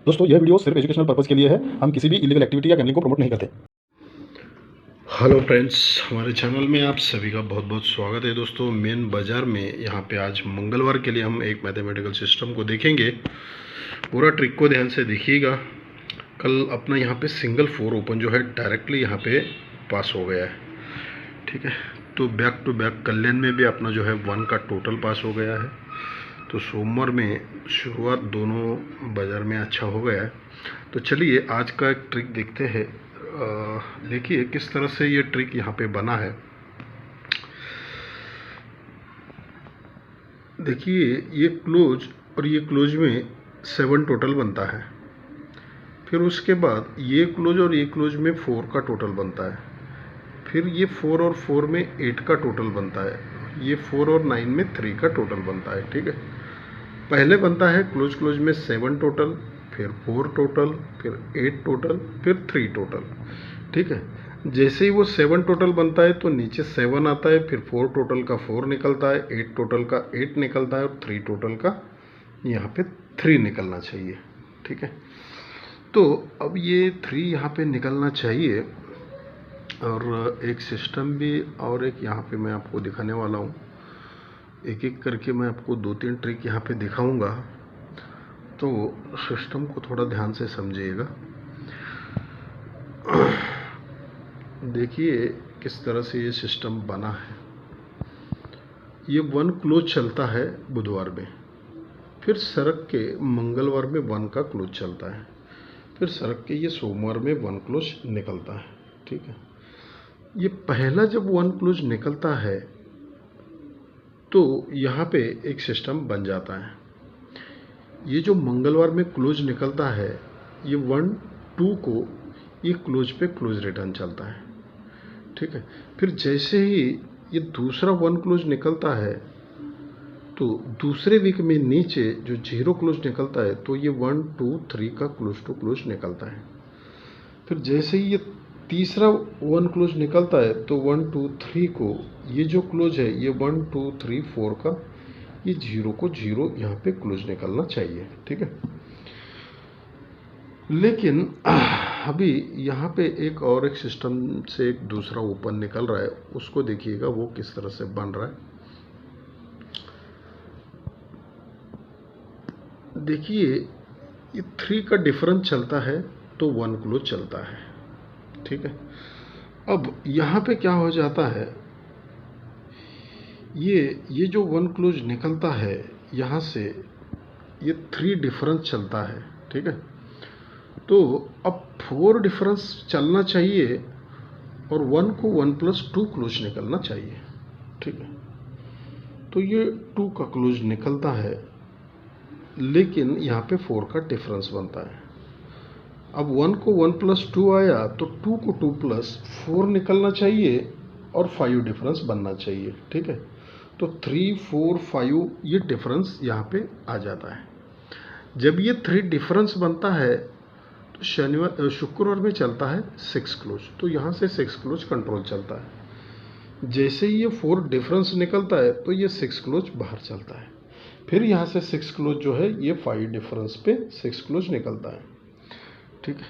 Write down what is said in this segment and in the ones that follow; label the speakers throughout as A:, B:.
A: दोस्तों यह वीडियो सिर्फ एजुकेशनल पर्पज़ के लिए है। हम किसी भी इलीगल एक्टिविटी या गैम्बलिंग को प्रमोट नहीं करते।
B: हेलो फ्रेंड्स, हमारे चैनल में आप सभी का बहुत बहुत स्वागत है। दोस्तों मेन बाज़ार में यहाँ पे आज मंगलवार के लिए हम एक मैथमेटिकल सिस्टम को देखेंगे। पूरा ट्रिक को ध्यान से देखिएगा। कल अपना यहाँ पे सिंगल 4 ओपन जो है डायरेक्टली यहाँ पे पास हो गया है, ठीक है। तो बैक टू बैक कल्याण में भी अपना जो है 1 का टोटल पास हो गया है। तो सोमवार में शुरुआत दोनों बाज़ार में अच्छा हो गया है। तो चलिए आज का एक ट्रिक देखते हैं। देखिए किस तरह से ये ट्रिक यहाँ पे बना है। देखिए ये क्लोज और ये क्लोज में 7 टोटल बनता है। फिर उसके बाद ये क्लोज और ये क्लोज में 4 का टोटल बनता है। फिर ये 4 और 4 में 8 का टोटल बनता है। ये 4 और 9 में 3 का टोटल बनता है, ठीक है। पहले बनता है क्लोज क्लोज में 7 टोटल, फिर 4 टोटल, फिर 8 टोटल, फिर 3 टोटल, ठीक है। जैसे ही वो 7 टोटल बनता है तो नीचे 7 आता है, फिर 4 टोटल का 4 निकलता है, 8 टोटल का 8 निकलता है और 3 टोटल का यहाँ पे 3 निकलना चाहिए, ठीक है। तो अब ये 3 यहाँ पे निकलना चाहिए। और एक सिस्टम भी और एक यहाँ पे मैं आपको दिखाने वाला हूँ। एक एक करके मैं आपको 2-3 ट्रिक यहाँ पे दिखाऊंगा, तो सिस्टम को थोड़ा ध्यान से समझिएगा। देखिए किस तरह से ये सिस्टम बना है। ये 1 क्लोज चलता है बुधवार में, फिर सरक के मंगलवार में 1 का क्लोज चलता है, फिर सरक के ये सोमवार में 1 क्लोज निकलता है, ठीक है। ये पहला जब 1 क्लोज निकलता है तो यहाँ पे एक सिस्टम बन जाता है। ये जो मंगलवार में क्लोज निकलता है, ये 1-2 को ये क्लोज पे क्लोज रिटर्न चलता है, ठीक है। फिर जैसे ही ये दूसरा 1 क्लोज निकलता है तो दूसरे वीक में नीचे जो 0 क्लोज निकलता है तो ये 1-2-3 का क्लोज टू क्लोज निकलता है। फिर जैसे ही ये तीसरा 1 क्लोज निकलता है तो 1-2-3 को ये जो क्लोज है ये 1-2-3-4 का ये 0 को 0 यहाँ पे क्लोज निकलना चाहिए, ठीक है। लेकिन अभी यहाँ पे एक और एक सिस्टम से एक दूसरा ओपन निकल रहा है, उसको देखिएगा वो किस तरह से बन रहा है। देखिए ये 3 का डिफरेंस चलता है तो 1 क्लोज चलता है, ठीक है। अब यहाँ पे क्या हो जाता है, ये जो 1 क्लोज निकलता है यहाँ से ये 3 डिफरेंस चलता है, ठीक है। तो अब 4 डिफरेंस चलना चाहिए और 1 को 1+2 क्लोज निकलना चाहिए, ठीक है। तो ये 2 का क्लोज निकलता है, लेकिन यहाँ पे 4 का डिफरेंस बनता है। अब 1 को 1+2 आया तो 2 को 2+4 निकलना चाहिए और 5 डिफरेंस बनना चाहिए, ठीक है। तो 3, 4, 5 ये डिफरेंस यहाँ पे आ जाता है। जब ये 3 डिफरेंस बनता है तो शुक्रवार में चलता है 6 क्लोज, तो यहाँ से 6 क्लोज कंट्रोल चलता है। जैसे ही ये 4 डिफरेंस निकलता है तो ये 6 क्लोज बाहर चलता है। फिर यहाँ से 6 क्लोज जो है ये 5 डिफरेंस पे 6 क्लोज निकलता है, ठीक है।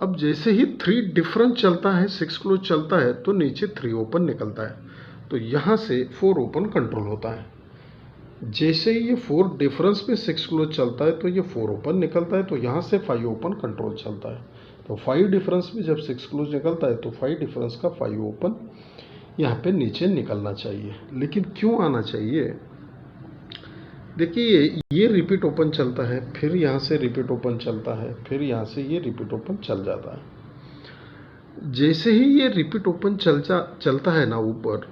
B: अब जैसे ही 3 डिफरेंस चलता है, 6 क्लोज चलता है तो नीचे 3 ओपन निकलता है, तो यहाँ से 4 ओपन कंट्रोल होता है। जैसे ही ये 4 डिफरेंस पे 6 क्लोज चलता है तो ये 4 ओपन निकलता है, तो यहाँ से 5 ओपन कंट्रोल चलता है। तो 5 डिफरेंस में जब 6 क्लोज निकलता है तो 5 डिफरेंस का 5 ओपन यहाँ पे नीचे निकलना चाहिए। लेकिन क्यों आना चाहिए, देखिए ये रिपीट ओपन चलता है, फिर यहाँ से रिपीट ओपन चलता है, फिर यहाँ से ये रिपीट ओपन चल जाता है। जैसे ही ये रिपीट ओपन चलता है ना ऊपर,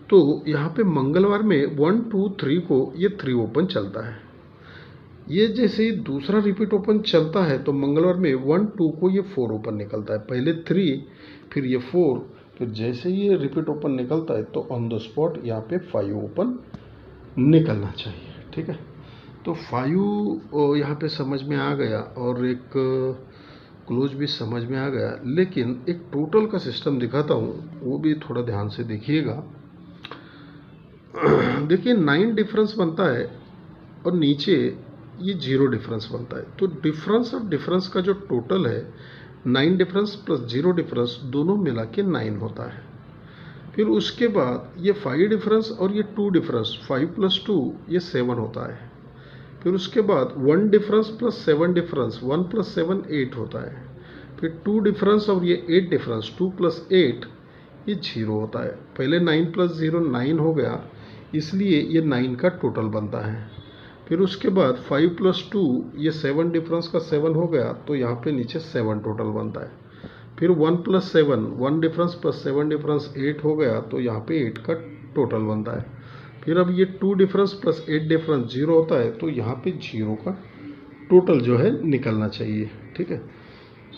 B: तो यहाँ पे मंगलवार में 1-2-3 को ये 3 ओपन चलता है। ये जैसे ही दूसरा रिपीट ओपन चलता है तो मंगलवार में 1-2 को ये 4 ओपन निकलता है। पहले 3, फिर ये 4, फिर जैसे ही ये रिपीट ओपन निकलता है तो ऑन द स्पॉट यहाँ पे 5 ओपन निकलना चाहिए, ठीक है। तो 5 यहाँ पे समझ में आ गया और एक क्लोज भी समझ में आ गया। लेकिन एक टोटल का सिस्टम दिखाता हूँ, वो भी थोड़ा ध्यान से देखिएगा। देखिए 9 डिफरेंस बनता है और नीचे ये 0 डिफरेंस बनता है। तो डिफरेंस और डिफरेंस का जो टोटल है 9 डिफरेंस प्लस 0 डिफरेंस दोनों मिला के 9 होता है। फिर उसके बाद ये 5 डिफरेंस और ये 2 डिफरेंस 5 प्लस 2 ये 7 होता है। फिर उसके बाद 1 डिफरेंस प्लस 7 डिफरेंस 1 प्लस 7 8 होता है। फिर 2 डिफरेंस और ये 8 डिफरेंस 2 प्लस 8 ये 0 होता है। पहले 9 प्लस 0 9 हो गया, इसलिए ये 9 का टोटल बनता है। फिर उसके बाद 5 प्लस 2 ये 7 डिफरेंस का 7 हो गया, तो यहाँ पे नीचे 7 टोटल बनता है। फिर 1 प्लस 7 1 डिफरेंस प्लस 7 डिफरेंस 8 हो गया, तो यहाँ पे 8 का टोटल बनता है। फिर अब ये 2 डिफरेंस प्लस 8 डिफरेंस 0 होता है, तो यहाँ पे 0 का टोटल जो है निकलना चाहिए। ठीक है,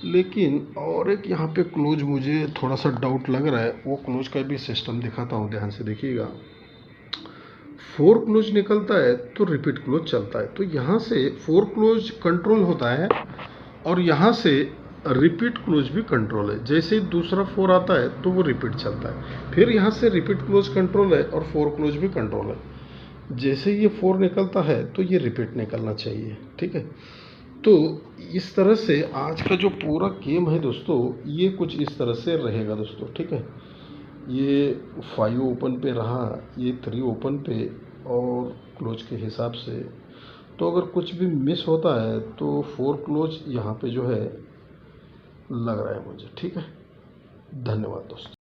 B: लेकिन और एक यहाँ पे क्लोज मुझे थोड़ा सा डाउट लग रहा है, वो क्लोज का भी सिस्टम दिखाता हूँ, ध्यान से देखिएगा। 4 क्लोज निकलता है तो रिपीट क्लोज चलता है, तो यहाँ से 4 क्लोज कंट्रोल होता है और यहाँ से रिपीट क्लोज भी कंट्रोल है। जैसे ही दूसरा 4 आता है तो वो रिपीट चलता है। फिर यहाँ से रिपीट क्लोज कंट्रोल है और 4 क्लोज भी कंट्रोल है। जैसे ये 4 निकलता है तो ये रिपीट निकलना चाहिए। ठीक है, तो इस तरह से आज का जो पूरा गेम है दोस्तों, ये कुछ इस तरह से रहेगा दोस्तों। ठीक है, ये 5 ओपन पे रहा, ये 3 ओपन पे और क्लोज के हिसाब से। तो अगर कुछ भी मिस होता है तो 4 क्लोज यहाँ पे जो है लग रहा है मुझे। ठीक है, धन्यवाद दोस्तों।